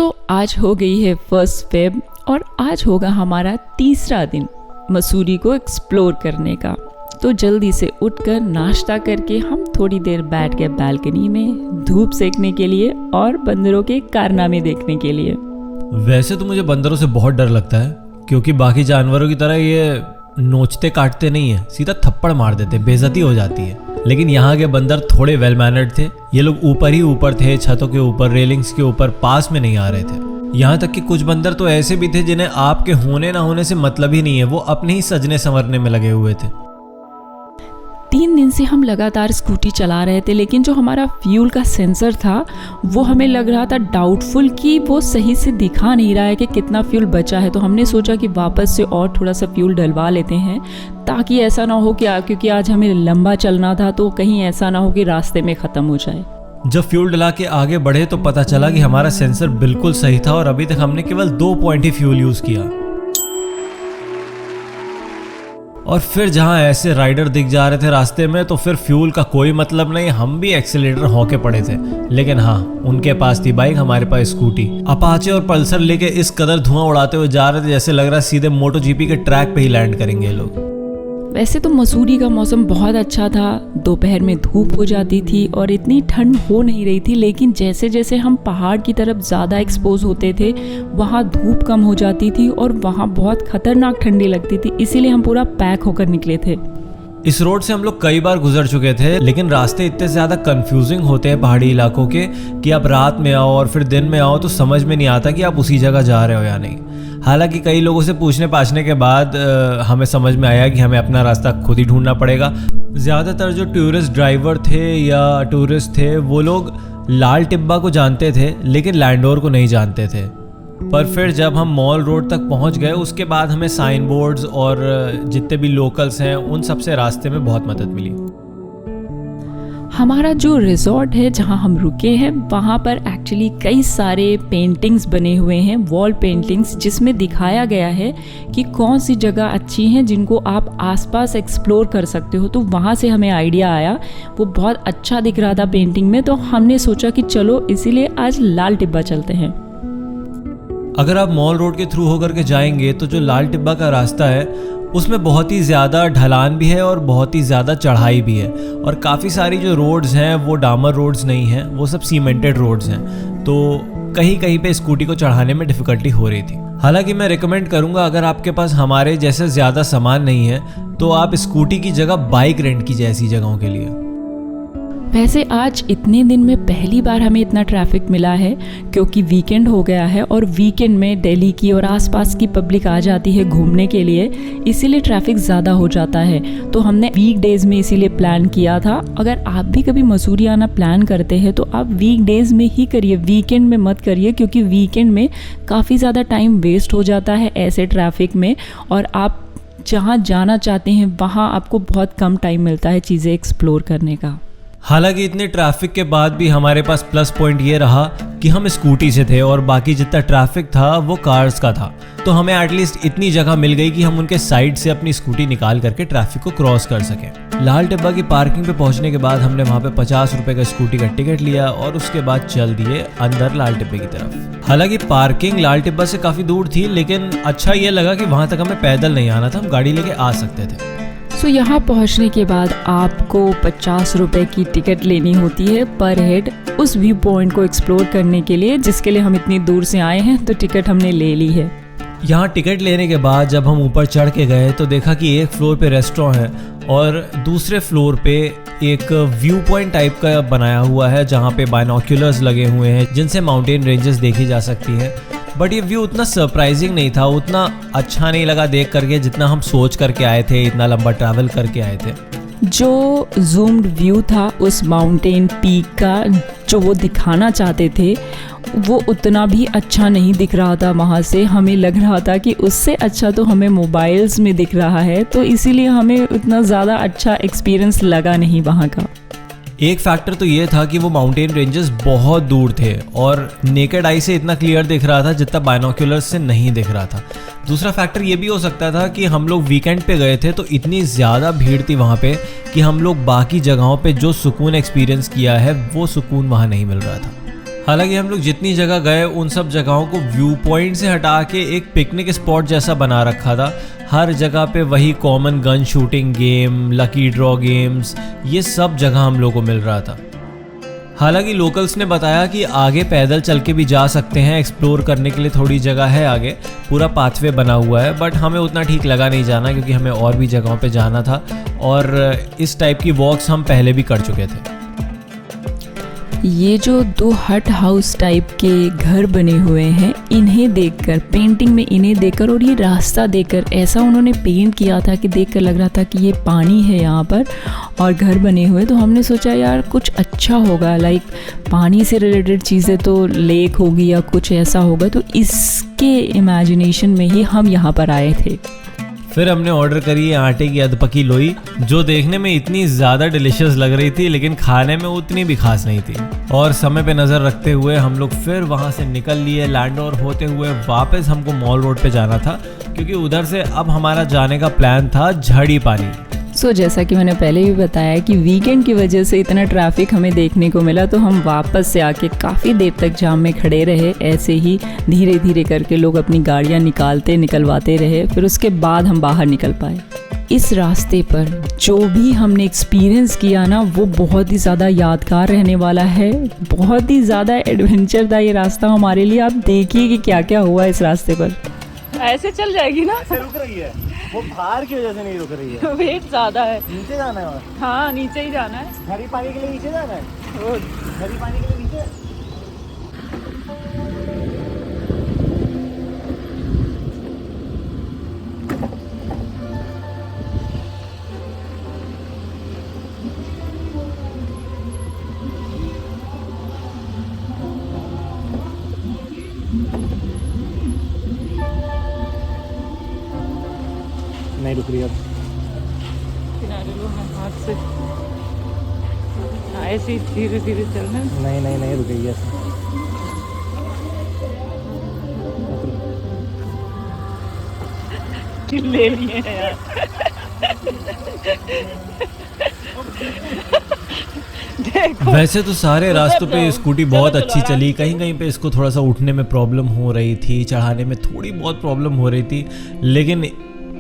तो आज हो गई है 1 फ़रवरी और आज होगा हमारा तीसरा दिन मसूरी को एक्सप्लोर करने का। तो जल्दी से उठकर नाश्ता करके हम थोड़ी देर बैठ गए बालकनी में धूप सेकने के लिए और बंदरों के कारनामे देखने के लिए। वैसे तो मुझे बंदरों से बहुत डर लगता है, क्योंकि बाकी जानवरों की तरह ये नोचते काटते नहीं है, सीधा थप्पड़ मार देते, बेइज्जती हो जाती है। लेकिन यहाँ के बंदर थोड़े वेल मैनर्ड थे। ये लोग ऊपर ही ऊपर थे, छतों के ऊपर, रेलिंग्स के ऊपर, पास में नहीं आ रहे थे। यहाँ तक कि कुछ बंदर तो ऐसे भी थे जिन्हें आपके होने ना होने से मतलब ही नहीं है, वो अपने ही सजने संवरने में लगे हुए थे। 3 दिन से हम लगातार स्कूटी चला रहे थे, लेकिन जो हमारा फ्यूल का सेंसर था वो हमें लग रहा था डाउटफुल कि वो सही से दिखा नहीं रहा है कि कितना फ्यूल बचा है। तो हमने सोचा कि वापस से और थोड़ा सा फ्यूल डलवा लेते हैं, ताकि ऐसा ना हो कि क्योंकि आज हमें लंबा चलना था तो कहीं ऐसा ना हो कि रास्ते में ख़त्म हो जाए। जब फ्यूल डला के आगे बढ़े तो पता चला कि हमारा सेंसर बिल्कुल सही था और अभी तक हमने केवल 2 पॉइंट ही फ्यूल यूज़ किया। और फिर जहां ऐसे राइडर दिख जा रहे थे रास्ते में, तो फिर फ्यूल का कोई मतलब नहीं, हम भी एक्सीलरेटर होके पड़े थे। लेकिन हाँ, उनके पास थी बाइक, हमारे पास स्कूटी। अपाचे और पल्सर लेके इस कदर धुआं उड़ाते हुए जा रहे थे जैसे लग रहा सीधे मोटो जीपी के ट्रैक पे ही लैंड करेंगे ये लोग। वैसे तो मसूरी का मौसम बहुत अच्छा था, दोपहर में धूप हो जाती थी और इतनी ठंड हो नहीं रही थी। लेकिन जैसे जैसे हम पहाड़ की तरफ ज़्यादा एक्सपोज होते थे, वहाँ धूप कम हो जाती थी और वहाँ बहुत खतरनाक ठंडी लगती थी। इसीलिए हम पूरा पैक होकर निकले थे। इस रोड से हम लोग कई बार गुजर चुके थे, लेकिन रास्ते इतने ज़्यादा कंफ्यूजिंग होते हैं पहाड़ी इलाकों के कि आप रात में आओ और फिर दिन में आओ तो समझ में नहीं आता कि आप उसी जगह जा रहे हो या नहीं। हालांकि कई लोगों से पूछने पाछने के बाद हमें समझ में आया कि हमें अपना रास्ता खुद ही ढूंढना पड़ेगा। ज़्यादातर जो टूरिस्ट ड्राइवर थे या टूरिस्ट थे वो लोग लाल टिब्बा को जानते थे, लेकिन लैंडोर को नहीं जानते थे। पर फिर जब हम मॉल रोड तक पहुंच गए, उसके बाद हमें साइन बोर्ड्स और जितने भी लोकल्स हैं उन सब से रास्ते में बहुत मदद मिली। हमारा जो रिजॉर्ट है जहां हम रुके हैं, वहां पर एक्चुअली कई सारे पेंटिंग्स बने हुए हैं, वॉल पेंटिंग्स, जिसमें दिखाया गया है कि कौन सी जगह अच्छी हैं जिनको आप आसपास एक्सप्लोर कर सकते हो। तो वहां से हमें आइडिया आया, वो बहुत अच्छा दिख रहा था पेंटिंग में, तो हमने सोचा कि चलो इसीलिए आज लाल टिब्बा चलते हैं। अगर आप मॉल रोड के थ्रू होकर के जाएंगे तो जो लाल टिब्बा का रास्ता है उसमें बहुत ही ज़्यादा ढलान भी है और बहुत ही ज़्यादा चढ़ाई भी है, और काफ़ी सारी जो रोड्स हैं वो डामर रोड्स नहीं हैं, वो सब सीमेंटेड रोड्स हैं। तो कहीं कहीं पे स्कूटी को चढ़ाने में डिफ़िकल्टी हो रही थी। हालांकि मैं रिकमेंड करूंगा, अगर आपके पास हमारे जैसे ज़्यादा सामान नहीं है तो आप स्कूटी की जगह बाइक रेंट कीजिए ऐसी जगहों के लिए। वैसे आज इतने दिन में पहली बार हमें इतना ट्रैफिक मिला है, क्योंकि वीकेंड हो गया है और वीकेंड में दिल्ली की और आसपास की पब्लिक आ जाती है घूमने के लिए, इसीलिए ट्रैफिक ज़्यादा हो जाता है। तो हमने वीकडेज़ में इसीलिए प्लान किया था। अगर आप भी कभी मसूरी आना प्लान करते हैं तो आप वीकडेज़ में ही करिए, वीकेंड में मत करिए, क्योंकि वीकेंड में काफ़ी ज़्यादा टाइम वेस्ट हो जाता है ऐसे ट्रैफिक में, और आप जहाँ जाना चाहते हैं वहाँ आपको बहुत कम टाइम मिलता है चीज़ें एक्सप्लोर करने का। हालांकि इतने ट्रैफिक के बाद भी हमारे पास प्लस पॉइंट ये रहा कि हम स्कूटी से थे और बाकी जितना ट्रैफिक था वो कार्स का था। तो हमें एटलीस्ट इतनी जगह मिल गई कि हम उनके साइड से अपनी स्कूटी निकाल करके ट्रैफिक को क्रॉस कर सकें। लाल टिब्बा की पार्किंग पे पहुंचने के बाद हमने वहां पे 50 रुपए का स्कूटी का टिकट लिया और उसके बाद चल दिए अंदर लाल टिब्बे की तरफ। हालांकि पार्किंग लाल टिब्बा से काफ़ी दूर थी, लेकिन अच्छा ये लगा कि वहाँ तक हमें पैदल नहीं आना था, हम गाड़ी लेके आ सकते थे। तो यहाँ पहुँचने के बाद आपको 50 रुपए की टिकट लेनी होती है पर हेड, उस व्यू पॉइंट को एक्सप्लोर करने के लिए, जिसके लिए हम इतनी दूर से आए हैं, तो टिकट हमने ले ली है। यहाँ टिकट लेने के बाद जब हम ऊपर चढ़ के गए तो देखा कि एक फ्लोर पे रेस्टोरेंट है और दूसरे फ्लोर पे एक व्यू पॉइंट टाइप का बनाया हुआ है, जहाँ पे बाइनोक्यूलर्स लगे हुए हैं जिनसे माउंटेन रेंजेस देखी जा सकती हैं। बट ये व्यू उतना सरप्राइजिंग नहीं था, उतना अच्छा नहीं लगा देख करके जितना हम सोच करके आए थे, इतना लंबा ट्रैवल करके आए थे। जो जूम्ड व्यू था उस माउंटेन पीक का, जो वो दिखाना चाहते थे, वो उतना भी अच्छा नहीं दिख रहा था। वहाँ से हमें लग रहा था कि उससे अच्छा तो हमें मोबाइल्स में दिख रहा है, तो इसीलिए हमें उतना ज़्यादा अच्छा एक्सपीरियंस लगा नहीं वहाँ का। एक फैक्टर तो ये था कि वो माउंटेन रेंजेस बहुत दूर थे और नेकेड आई से इतना क्लियर दिख रहा था जितना बाइनोक्यूलर्स से नहीं दिख रहा था। दूसरा फैक्टर ये भी हो सकता था कि हम लोग वीकेंड पे गए थे तो इतनी ज़्यादा भीड़ थी वहाँ पे कि हम लोग बाकी जगहों पे जो सुकून एक्सपीरियंस किया है वो सुकून वहाँ नहीं मिल रहा था। हालांकि हम लोग जितनी जगह गए उन सब जगहों को व्यू पॉइंट से हटा के एक पिकनिक स्पॉट जैसा बना रखा था। हर जगह पे वही common gun shooting game, lucky draw games, ये सब जगह हम लोग को मिल रहा था। हालांकि लोकल्स ने बताया कि आगे पैदल चल के भी जा सकते हैं, एक्सप्लोर करने के लिए थोड़ी जगह है आगे, पूरा पाथवे बना हुआ है, बट हमें उतना ठीक लगा नहीं जाना क्योंकि हमें और भी जगहों पे जाना था और इस टाइप की वॉक्स हम पहले भी कर चुके थे। ये जो 2 हट हाउस टाइप के घर बने हुए हैं, इन्हें देखकर, पेंटिंग में इन्हें देखकर और ये रास्ता देखकर, ऐसा उन्होंने पेंट किया था कि देखकर लग रहा था कि ये पानी है यहाँ पर और घर बने हुए। तो हमने सोचा यार कुछ अच्छा होगा, लाइक पानी से रिलेटेड चीज़ें, तो लेक होगी या कुछ ऐसा होगा। तो इसके इमेजिनेशन में ही हम यहाँ पर आए थे। फिर हमने ऑर्डर करी आटे की अधपकी लोई, जो देखने में इतनी ज़्यादा डिलीशियस लग रही थी लेकिन खाने में उतनी भी खास नहीं थी। और समय पे नज़र रखते हुए हम लोग फिर वहाँ से निकल लिए। लैंडोर होते हुए वापस हमको मॉल रोड पे जाना था क्योंकि उधर से अब हमारा जाने का प्लान था झाड़ी पानी। जैसा कि मैंने पहले भी बताया कि वीकेंड की वजह से इतना ट्रैफिक हमें देखने को मिला, तो हम वापस से आके काफ़ी देर तक जाम में खड़े रहे। ऐसे ही धीरे धीरे करके लोग अपनी गाड़ियाँ निकलवाते रहे, फिर उसके बाद हम बाहर निकल पाए। इस रास्ते पर जो भी हमने एक्सपीरियंस किया ना, वो बहुत ही ज़्यादा यादगार रहने वाला है। बहुत ही ज़्यादा एडवेंचर था ये रास्ता हमारे लिए। आप देखिए कि क्या क्या हुआ इस रास्ते पर। ऐसे चल जाएगी ना, ऐसे रुक रही है, वो बाहर की वजह से नहीं रुक रही है। वेट ज़्यादा है। नीचे जाना है और हाँ, नीचे ही जाना है। झड़ी पानी के लिए नीचे जाना है। झड़ी पानी के लिए नीचे। नहीं रुक रही अब। किनारे लो, हाथ से ऐसे धीरे धीरे चलना। नहीं रुक गई है। ले लिए हैं यार। वैसे तो सारे रास्तों पे स्कूटी बहुत अच्छी चली, कहीं कहीं पे इसको थोड़ा सा उठने में प्रॉब्लम हो रही थी, चढ़ाने में थोड़ी बहुत प्रॉब्लम हो रही थी, लेकिन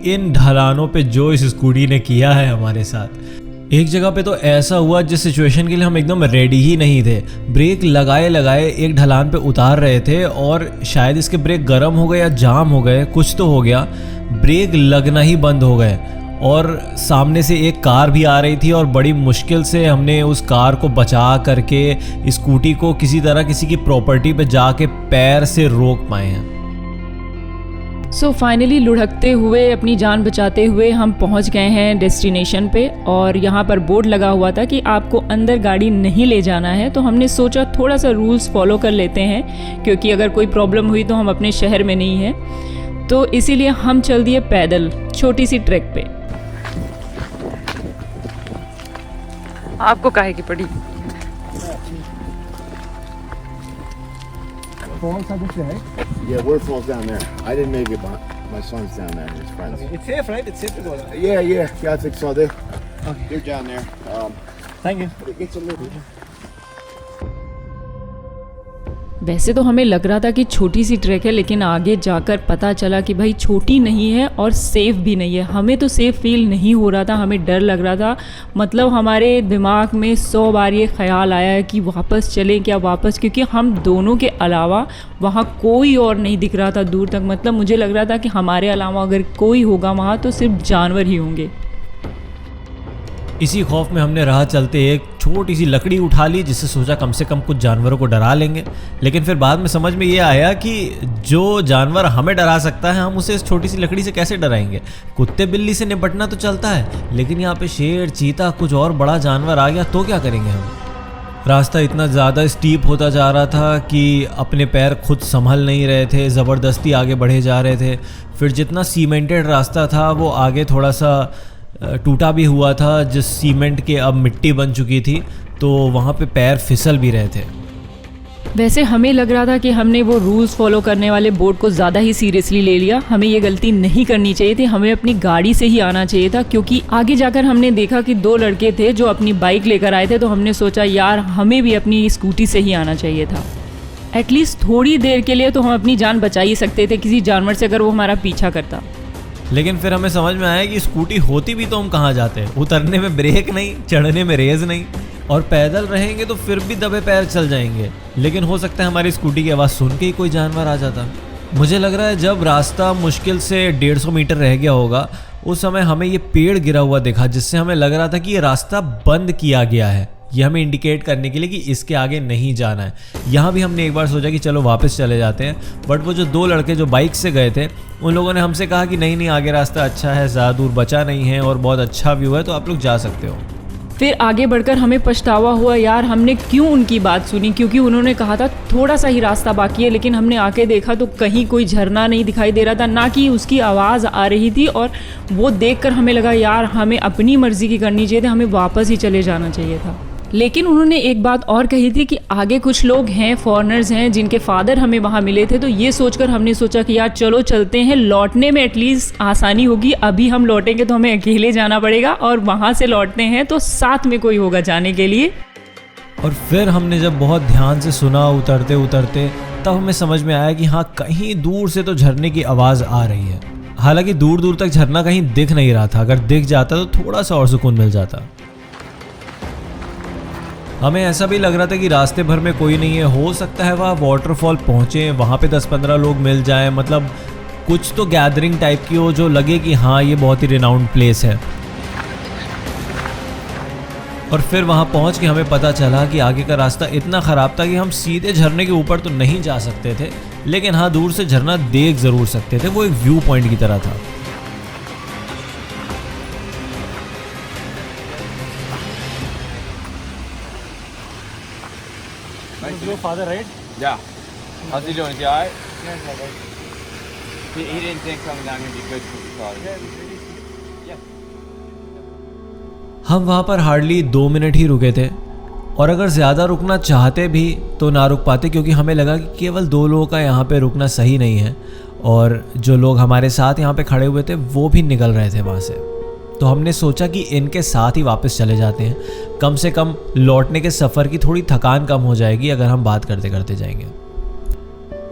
इन ढलानों पे जो इस स्कूटी ने किया है हमारे साथ। एक जगह पे तो ऐसा हुआ जिस सिचुएशन के लिए हम एकदम रेडी ही नहीं थे। ब्रेक लगाए एक ढलान पे उतार रहे थे और शायद इसके ब्रेक गर्म हो गए या जाम हो गए, कुछ तो हो गया, ब्रेक लगना ही बंद हो गए और सामने से एक कार भी आ रही थी और बड़ी मुश्किल से हमने उस कार को बचा करके स्कूटी को किसी तरह किसी की प्रॉपर्टी पे जाके पैर से रोक पाए हैं। फाइनली लुढ़कते हुए, अपनी जान बचाते हुए हम पहुंच गए हैं डेस्टिनेशन पे। और यहाँ पर बोर्ड लगा हुआ था कि आपको अंदर गाड़ी नहीं ले जाना है, तो हमने सोचा थोड़ा सा रूल्स फॉलो कर लेते हैं क्योंकि अगर कोई प्रॉब्लम हुई तो हम अपने शहर में नहीं हैं। तो इसीलिए हम चल दिए पैदल छोटी सी ट्रैक पे। आपको काहे की पड़ी? Falls are this way, right? Yeah, where falls down there? I didn't make it, but my son's down there. His friends. It's safe, right? It's safe to go there. Yeah, I think so. They're down there. Thank you. It gets a little. वैसे तो हमें लग रहा था कि छोटी C track है, लेकिन आगे जाकर पता चला कि भाई छोटी नहीं है और सेफ़ भी नहीं है। हमें तो सेफ़ फील नहीं हो रहा था, हमें डर लग रहा था। मतलब हमारे दिमाग में 100 बार ये ख्याल आया है कि वापस चलें क्या वापस, क्योंकि हम दोनों के अलावा वहाँ कोई और नहीं दिख रहा था दूर तक। मतलब मुझे लग रहा था कि हमारे अलावा अगर कोई होगा वहाँ तो सिर्फ जानवर ही होंगे। इसी खौफ में हमने राह चलते एक छोटी सी लकड़ी उठा ली, जिससे सोचा कम से कम कुछ जानवरों को डरा लेंगे। लेकिन फिर बाद में समझ में ये आया कि जो जानवर हमें डरा सकता है हम उसे इस छोटी सी लकड़ी से कैसे डराएंगे। कुत्ते बिल्ली से निपटना तो चलता है, लेकिन यहाँ पे शेर, चीता, कुछ और बड़ा जानवर आ गया तो क्या करेंगे हम। रास्ता इतना ज़्यादा स्टीप होता जा रहा था कि अपने पैर खुद संभल नहीं रहे थे, ज़बरदस्ती आगे बढ़े जा रहे थे। फिर जितना सीमेंटेड रास्ता था वो आगे थोड़ा सा टूटा भी हुआ था, जिस सीमेंट के अब मिट्टी बन चुकी थी, तो वहाँ पे पैर फिसल भी रहे थे। वैसे हमें लग रहा था कि हमने वो रूल्स फॉलो करने वाले बोर्ड को ज़्यादा ही सीरियसली ले लिया। हमें ये गलती नहीं करनी चाहिए थी, हमें अपनी गाड़ी से ही आना चाहिए था। क्योंकि आगे जाकर हमने देखा कि 2 लड़के थे जो अपनी बाइक लेकर आए थे, तो हमने सोचा यार हमें भी अपनी स्कूटी से ही आना चाहिए था। एटलीस्ट थोड़ी देर के लिए तो हम अपनी जान बचा ही सकते थे किसी जानवर से अगर वो हमारा पीछा करता। लेकिन फिर हमें समझ में आया कि स्कूटी होती भी तो हम कहाँ जाते, उतरने में ब्रेक नहीं, चढ़ने में रेस नहीं, और पैदल रहेंगे तो फिर भी दबे पैर चल जाएंगे। लेकिन हो सकता है हमारी स्कूटी की आवाज़ सुन के ही कोई जानवर आ जाता। मुझे लग रहा है जब रास्ता मुश्किल से 150 मीटर रह गया होगा उस समय हमें ये पेड़ गिरा हुआ दिखा, जिससे हमें लग रहा था कि ये रास्ता बंद किया गया है, ये हमें इंडिकेट करने के लिए कि इसके आगे नहीं जाना है। यहाँ भी हमने एक बार सोचा कि चलो वापस चले जाते हैं, बट वो जो 2 लड़के जो बाइक से गए थे उन लोगों ने हमसे कहा कि नहीं आगे रास्ता अच्छा है, ज़्यादा दूर बचा नहीं है और बहुत अच्छा व्यू है, तो आप लोग जा सकते हो। फिर आगे बढ़कर हमें पछतावा हुआ यार हमने क्यों उनकी बात सुनी, क्योंकि उन्होंने कहा था थोड़ा सा ही रास्ता बाकी है, लेकिन हमने आके देखा तो कहीं कोई झरना नहीं दिखाई दे रहा था, ना कि उसकी आवाज़ आ रही थी। और वो देखकर हमें लगा यार हमें अपनी मर्ज़ी की करनी चाहिए थी, हमें वापस ही चले जाना चाहिए था। लेकिन उन्होंने एक बात और कही थी कि आगे कुछ लोग हैं, फॉरेनर्स हैं जिनके फादर हमें वहाँ मिले थे, तो ये सोचकर हमने सोचा कि यार चलो चलते हैं, लौटने में एटलीस्ट आसानी होगी। अभी हम लौटेंगे तो हमें अकेले जाना पड़ेगा और वहाँ से लौटते हैं तो साथ में कोई होगा जाने के लिए। और फिर हमने जब बहुत ध्यान से सुना उतरते उतरते, तब हमें समझ में आया कि हाँ कहीं दूर से तो झरने की आवाज़ आ रही है। हालांकि दूर दूर तक झरना कहीं दिख नहीं रहा था, अगर दिख जाता तो थोड़ा सा और सुकून मिल जाता। हमें ऐसा भी लग रहा था कि रास्ते भर में कोई नहीं है, हो सकता है वहाँ वाटरफॉल पहुँचे, वहाँ पे 10-15 लोग मिल जाएं, मतलब कुछ तो गैदरिंग टाइप की हो जो लगे कि हाँ ये बहुत ही रिनाउंड प्लेस है। और फिर वहाँ पहुँच के हमें पता चला कि आगे का रास्ता इतना ख़राब था कि हम सीधे झरने के ऊपर तो नहीं जा सकते थे, लेकिन हाँ दूर से झरना देख ज़रूर सकते थे, वो एक व्यू पॉइंट की तरह था। Your father, right? Yeah. How's he doing? Is he alright? He didn't think coming down here would be good for his father. Yeah. हम वहाँ पर हार्डली 2 मिनट ही रुके थे, और अगर ज़्यादा रुकना चाहते भी तो ना रुक पाते, क्योंकि हमें लगा कि केवल 2 लोगों का यहाँ पे रुकना सही नहीं है, और जो लोग हमारे साथ यहाँ पे खड़े हुए थे वो भी निकल रहे थे वहाँ से। तो हमने सोचा कि इनके साथ ही वापस चले जाते हैं, कम से कम लौटने के सफ़र की थोड़ी थकान कम हो जाएगी अगर हम बात करते करते जाएंगे।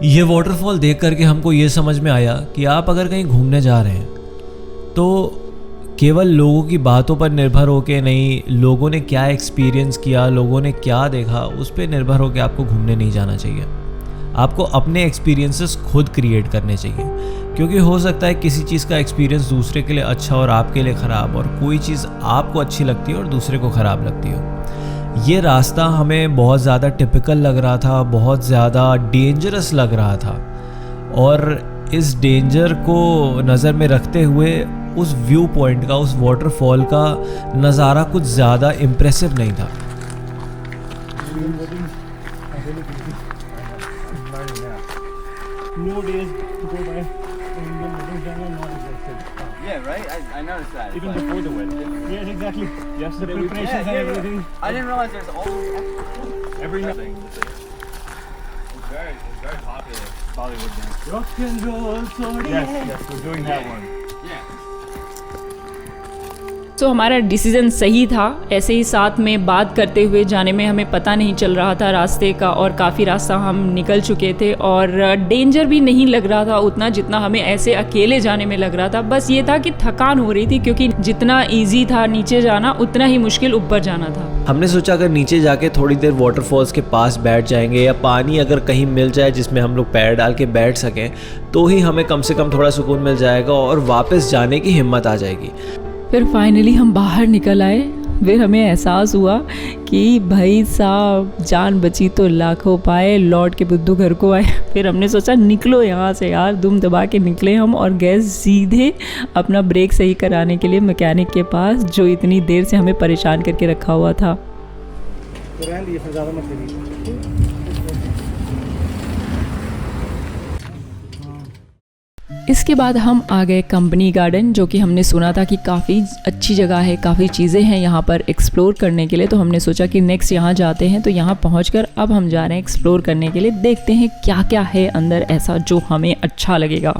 ये वाटरफॉल देख करके हमको ये समझ में आया कि आप अगर कहीं घूमने जा रहे हैं तो केवल लोगों की बातों पर निर्भर होके नहीं, लोगों ने क्या एक्सपीरियंस किया, लोगों ने क्या देखा, उस पर निर्भर होके आपको घूमने नहीं जाना चाहिए। आपको अपने एक्सपीरियंसेस खुद क्रिएट करने चाहिए, क्योंकि हो सकता है किसी चीज़ का एक्सपीरियंस दूसरे के लिए अच्छा और आपके लिए ख़राब, और कोई चीज़ आपको अच्छी लगती है और दूसरे को ख़राब लगती हो। ये रास्ता हमें बहुत ज़्यादा टिपिकल लग रहा था, बहुत ज़्यादा डेंजरस लग रहा था, और इस डेंजर को नज़र में रखते हुए उस व्यू पॉइंट का, उस वाटरफॉल का नज़ारा कुछ ज़्यादा इम्प्रेसिव नहीं था। No days to go by in Indian weddings are not existed. Yeah, right? I noticed that. Even But- before the wedding. Yes, exactly. Yesterday the preparations and everything. I didn't realize there's all those Every night. things. It's very popular. Bollywood dance. Rock and roll, sorry. Yes, we're doing that one. Yeah. तो हमारा decision सही था। ऐसे ही साथ में बात करते हुए जाने में हमें पता नहीं चल रहा था रास्ते का, और काफ़ी रास्ता हम निकल चुके थे, और डेंजर भी नहीं लग रहा था उतना जितना हमें ऐसे अकेले जाने में लग रहा था। बस ये था कि थकान हो रही थी, क्योंकि जितना इजी था नीचे जाना उतना ही मुश्किल ऊपर जाना था। हमने सोचा अगर नीचे जाके थोड़ी देर वाटरफॉल्स के पास बैठ जाएंगे, या पानी अगर कहीं मिल जाए जिसमें हम लोग पैर डाल के बैठ सकें, तो ही हमें कम से कम थोड़ा सुकून मिल जाएगा और वापस जाने की हिम्मत आ जाएगी। फिर फाइनली हम बाहर निकल आए। फिर हमें एहसास हुआ कि भाई साहब जान बची तो लाखों पाए, लौट के बुद्धू घर को आए। फिर हमने सोचा निकलो यहाँ से यार, दुम दबा के निकले हम, और गए सीधे अपना ब्रेक सही कराने के लिए मैकेनिक के पास, जो इतनी देर से हमें परेशान करके रखा हुआ था। तो रहने दीजिए, फिर ज़्यादा मत करिए। इसके बाद हम आ गए कंपनी गार्डन, जो कि हमने सुना था कि काफ़ी अच्छी जगह है, काफ़ी चीज़ें हैं यहाँ पर एक्सप्लोर करने के लिए। तो हमने सोचा कि नेक्स्ट यहाँ जाते हैं। तो यहाँ पहुँचकर अब हम जा रहे हैं एक्सप्लोर करने के लिए, देखते हैं क्या क्या है अंदर ऐसा जो हमें अच्छा लगेगा।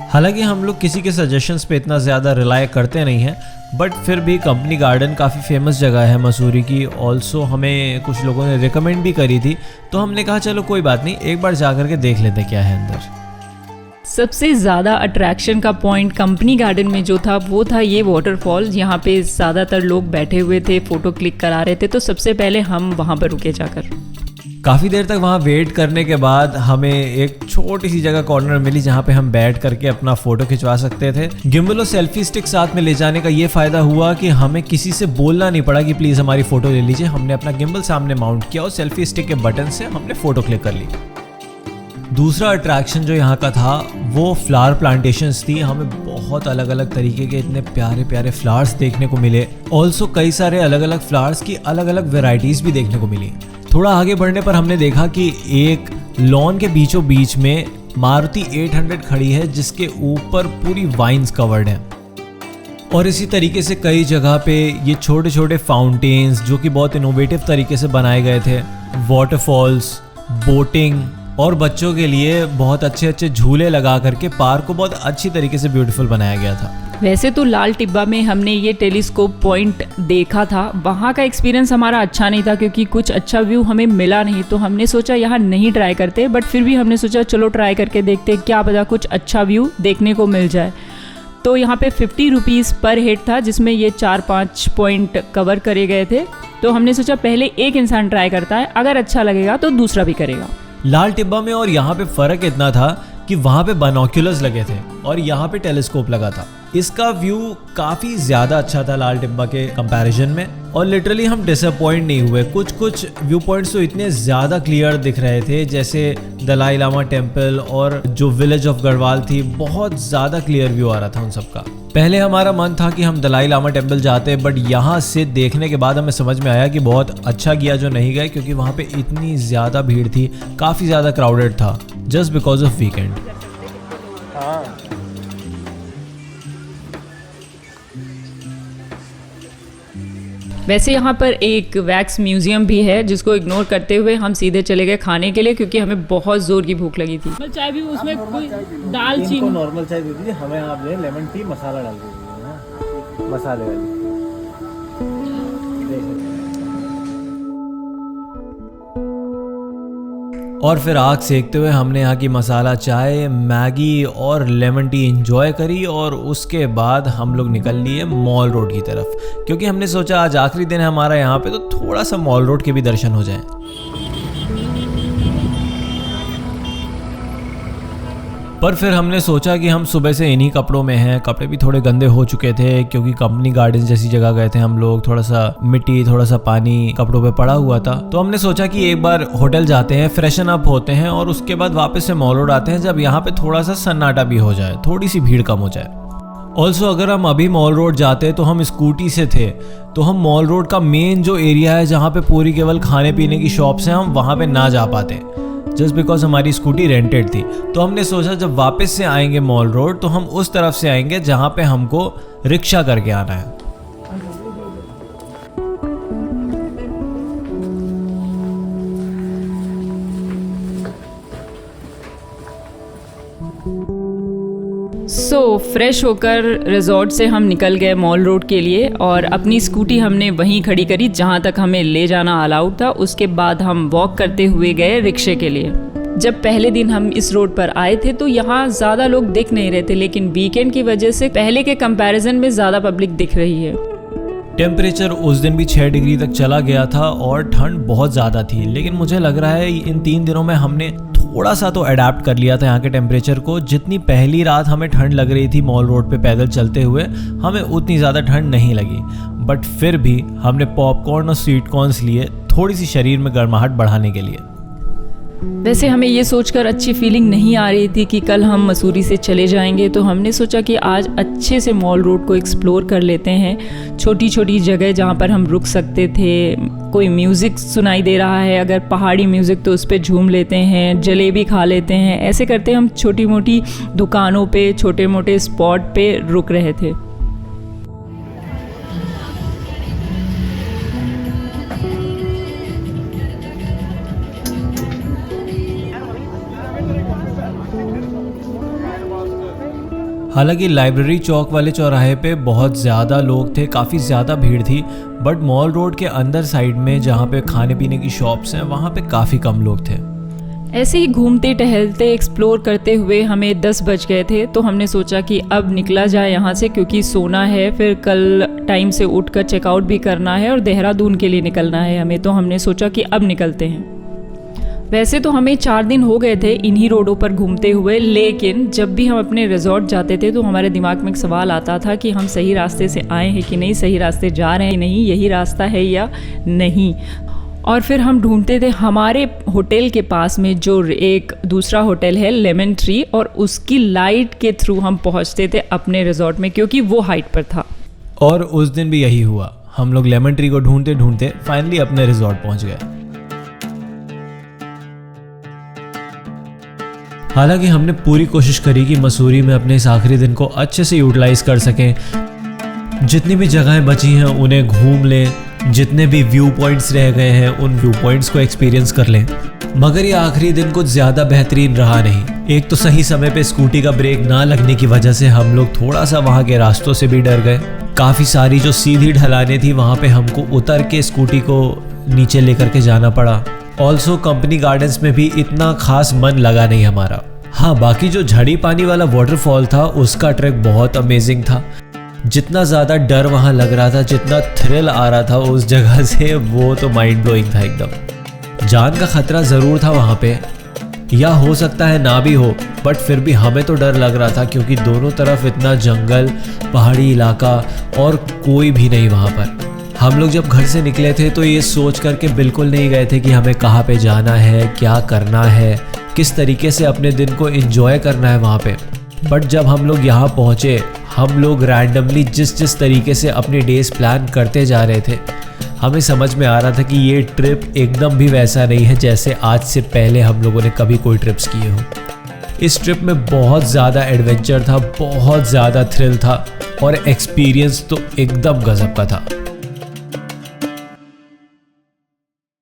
हालांकि हम लोग किसी के सजेशंस पे इतना ज़्यादा रिलाय करते नहीं हैं, बट फिर भी कंपनी गार्डन काफ़ी फेमस जगह है मसूरी की। ऑल्सो हमें कुछ लोगों ने रिकमेंड भी करी थी, तो हमने कहा चलो कोई बात नहीं, एक बार जा कर के देख लेते क्या है अंदर। सबसे ज़्यादा अट्रैक्शन का पॉइंट कंपनी गार्डन में जो था वो था ये वाटरफॉल। यहाँ पे ज़्यादातर लोग बैठे हुए थे, फ़ोटो क्लिक करा रहे थे, तो सबसे पहले हम वहाँ पर रुके जाकर। काफ़ी देर तक वहाँ वेट करने के बाद हमें एक छोटी सी जगह कॉर्नर मिली जहाँ पे हम बैठ करके अपना फ़ोटो खिंचवा सकते थे। गिम्बल और सेल्फी स्टिक साथ में ले जाने का ये फ़ायदा हुआ कि हमें किसी से बोलना नहीं पड़ा कि प्लीज़ हमारी फ़ोटो ले लीजिए। हमने अपना गिम्बल सामने माउंट किया और सेल्फी स्टिक के बटन से हमने फ़ोटो क्लिक कर ली। दूसरा अट्रैक्शन जो यहाँ का था वो फ्लावर प्लांटेशंस थी। हमें बहुत अलग अलग तरीके के इतने प्यारे प्यारे फ्लावर्स देखने को मिले। ऑल्सो कई सारे अलग अलग फ्लावर्स की अलग अलग वेराइटीज़ भी देखने को मिली। थोड़ा आगे बढ़ने पर हमने देखा कि एक लॉन के बीचों बीच में मारुति 800 खड़ी है जिसके ऊपर पूरी वाइन्स कवर्ड है। और इसी तरीके से कई जगह पे ये छोटे छोटे फाउंटेन्स जो कि बहुत इनोवेटिव तरीके से बनाए गए थे, वाटरफॉल्स, बोटिंग और बच्चों के लिए बहुत अच्छे अच्छे झूले लगा करके पार्क को बहुत अच्छी तरीके से ब्यूटीफुल बनाया गया था। वैसे तो लाल टिब्बा में हमने ये टेलीस्कोप पॉइंट देखा था, वहाँ का एक्सपीरियंस हमारा अच्छा नहीं था क्योंकि कुछ अच्छा व्यू हमें मिला नहीं, तो हमने सोचा यहाँ नहीं ट्राई करते, बट फिर भी हमने सोचा चलो ट्राई करके देखते, क्या पता कुछ अच्छा व्यू देखने को मिल जाए। तो यहाँ पे 50 रुपीज़ पर हेड था जिसमें ये 4-5 पॉइंट कवर करे गए थे। तो हमने सोचा पहले एक इंसान ट्राई करता है, अगर अच्छा लगेगा तो दूसरा भी करेगा। लाल टिब्बा में और यहाँ पे फ़र्क इतना था कि वहाँ पे बाइनोक्यूलर्स लगे थे और यहाँ पे टेलीस्कोप लगा था। इसका व्यू काफ़ी ज़्यादा अच्छा था लाल टिब्बा के कंपैरिजन में, और लिटरली हम डिसअपॉइंट नहीं हुए। कुछ व्यू पॉइंट्स तो इतने ज़्यादा क्लियर दिख रहे थे, जैसे दलाई लामा टेम्पल और जो विलेज ऑफ गढ़वाल थी, बहुत ज़्यादा क्लियर व्यू आ रहा था उन सबका। पहले हमारा मन था कि हम दलाई लामा टेम्पल जाते, बट यहाँ से देखने के बाद हमें समझ में आया कि बहुत अच्छा किया जो नहीं गए, क्योंकि वहाँ पे इतनी ज़्यादा भीड़ थी, काफ़ी ज़्यादा क्राउडेड था जस्ट बिकॉज ऑफ वीकेंड। हाँ वैसे यहाँ पर एक वैक्स म्यूजियम भी है जिसको इग्नोर करते हुए हम सीधे चले गए खाने के लिए, क्योंकि हमें बहुत जोर की भूख लगी थी। चाय भी उसमें कोई दाल इनको नॉर्मल चाय दे दीजिए, हमें आप जो है लेमन टी मसाला डाल दीजिए ना, मसाले वाली। और फिर आग सेकते हुए हमने यहाँ की मसाला चाय, मैगी और लेमन टी एंजॉय करी, और उसके बाद हम लोग निकल लिए मॉल रोड की तरफ, क्योंकि हमने सोचा आज आखिरी दिन है हमारा यहाँ पे, तो थोड़ा सा मॉल रोड के भी दर्शन हो जाएं। पर फिर हमने सोचा कि हम सुबह से इन्हीं कपड़ों में हैं, कपड़े भी थोड़े गंदे हो चुके थे क्योंकि कंपनी गार्डन जैसी जगह गए थे हम लोग, थोड़ा सा मिट्टी थोड़ा सा पानी कपड़ों पे पड़ा हुआ था। तो हमने सोचा कि एक बार होटल जाते हैं, फ्रेशन अप होते हैं और उसके बाद वापस से मॉल रोड आते हैं, जब यहाँ पे थोड़ा सा सन्नाटा भी हो जाए, थोड़ी सी भीड़ कम हो जाए। ऑल्सो अगर हम अभी मॉल रोड जाते तो हम स्कूटी से थे, तो हम मॉल रोड का मेन जो एरिया है जहाँ पे पूरी केवल खाने पीने की शॉप्स हैं, हम वहाँ पे ना जा पाते जस्ट बिकॉज हमारी स्कूटी रेंटेड थी। तो हमने सोचा जब वापस से आएंगे मॉल रोड तो हम उस तरफ से आएंगे जहाँ पे हमको रिक्शा करके आना है। फ्रेश होकर रिजॉर्ट से हम निकल गए मॉल रोड के लिए, और अपनी स्कूटी हमने वहीं खड़ी करी जहां तक हमें ले जाना अलाउड था। उसके बाद हम वॉक करते हुए गए रिक्शे के लिए। जब पहले दिन हम इस रोड पर आए थे तो यहाँ ज़्यादा लोग दिख नहीं रहे थे, लेकिन वीकेंड की वजह से पहले के कंपैरिजन में ज़्यादा पब्लिक दिख रही है। टेम्परेचर उस दिन भी 6 डिग्री तक चला गया था और ठंड बहुत ज़्यादा थी, लेकिन मुझे लग रहा है इन 3 दिनों में हमने थोड़ा सा तो अडेप्ट कर लिया था यहाँ के टेम्परेचर को। जितनी पहली रात हमें ठंड लग रही थी मॉल रोड पे पैदल चलते हुए, हमें उतनी ज़्यादा ठंड नहीं लगी, बट फिर भी हमने पॉपकॉर्न और स्वीट कॉर्न्स लिए थोड़ी सी शरीर में गर्माहट बढ़ाने के लिए। वैसे हमें ये सोचकर अच्छी फीलिंग नहीं आ रही थी कि कल हम मसूरी से चले जाएंगे, तो हमने सोचा कि आज अच्छे से मॉल रोड को एक्सप्लोर कर लेते हैं। छोटी छोटी जगह जहाँ पर हम रुक सकते थे, कोई म्यूज़िक सुनाई दे रहा है, अगर पहाड़ी म्यूज़िक तो उस पर झूम लेते हैं, जलेबी खा लेते हैं। ऐसे करते हम छोटी मोटी दुकानों पे, छोटे मोटे स्पॉट पे रुक रहे थे। हालांकि लाइब्रेरी चौक वाले चौराहे पे बहुत ज़्यादा लोग थे, काफ़ी ज़्यादा भीड़ थी, बट मॉल रोड के अंदर साइड में जहाँ पे खाने पीने की शॉप्स हैं वहाँ पे काफ़ी कम लोग थे। ऐसे ही घूमते टहलते एक्सप्लोर करते हुए हमें 10 बज गए थे, तो हमने सोचा कि अब निकला जाए यहाँ से, क्योंकि सोना है, फिर कल टाइम से उठकर चेकआउट भी करना है और देहरादून के लिए निकलना है हमें। तो हमने सोचा कि अब निकलते हैं। वैसे तो हमें 4 दिन हो गए थे इन्हीं रोडों पर घूमते हुए, लेकिन जब भी हम अपने रिजॉर्ट जाते थे तो हमारे दिमाग में एक सवाल आता था कि हम सही रास्ते से आए हैं कि नहीं, सही रास्ते जा रहे हैं कि नहीं, यही रास्ता है या नहीं। और फिर हम ढूंढते थे हमारे होटल के पास में जो एक दूसरा होटल है लेमन ट्री, और उसकी लाइट के थ्रू हम पहुंचते थे अपने रिजॉर्ट में, क्योंकि वो हाइट पर था। और उस दिन भी यही हुआ, हम लोग लेमन ट्री को ढूंढते ढूंढते फाइनली अपने रिजॉर्ट पहुंच गए। हालांकि हमने पूरी कोशिश करी कि मसूरी में अपने इस आखिरी दिन को अच्छे से यूटिलाइज कर सकें, जितनी भी जगहें बची हैं उन्हें घूम लें, जितने भी व्यू पॉइंट्स रह गए हैं उन व्यू पॉइंट्स को एक्सपीरियंस कर लें। मगर ये आखिरी दिन कुछ ज़्यादा बेहतरीन रहा नहीं। एक तो सही समय पे स्कूटी का ब्रेक ना लगने की वजह से हम लोग थोड़ा सा वहाँ के रास्तों से भी डर गए। काफ़ी सारी जो सीधी ढलानें थी वहाँ पे हमको उतर के स्कूटी को नीचे लेकर के जाना पड़ा। ऑल्सो कंपनी गार्डन्स में भी इतना खास मन लगा नहीं हमारा। हाँ, बाकी जो झड़ी पानी वाला वाटरफॉल था उसका ट्रैक बहुत अमेजिंग था। जितना ज़्यादा डर वहाँ लग रहा था, जितना थ्रिल आ रहा था उस जगह से, वो तो माइंड ब्लोइंग था एकदम। जान का खतरा ज़रूर था वहाँ पे, या हो सकता है ना भी हो, बट फिर भी हमें तो डर लग रहा था, क्योंकि दोनों तरफ इतना जंगल, पहाड़ी इलाका और कोई भी नहीं वहाँ पर। हम लोग जब घर से निकले थे तो ये सोच करके बिल्कुल नहीं गए थे कि हमें कहाँ पे जाना है, क्या करना है, किस तरीके से अपने दिन को एंजॉय करना है वहाँ पे। बट जब हम लोग यहाँ पहुँचे, हम लोग रैंडमली जिस तरीके से अपने डेज प्लान करते जा रहे थे, हमें समझ में आ रहा था कि ये ट्रिप एकदम भी वैसा नहीं है जैसे आज से पहले हम लोगों ने कभी कोई ट्रिप्स किए हो। इस ट्रिप में बहुत ज़्यादा एडवेंचर था, बहुत ज़्यादा थ्रिल था और एक्सपीरियंस तो एकदम गजब का था।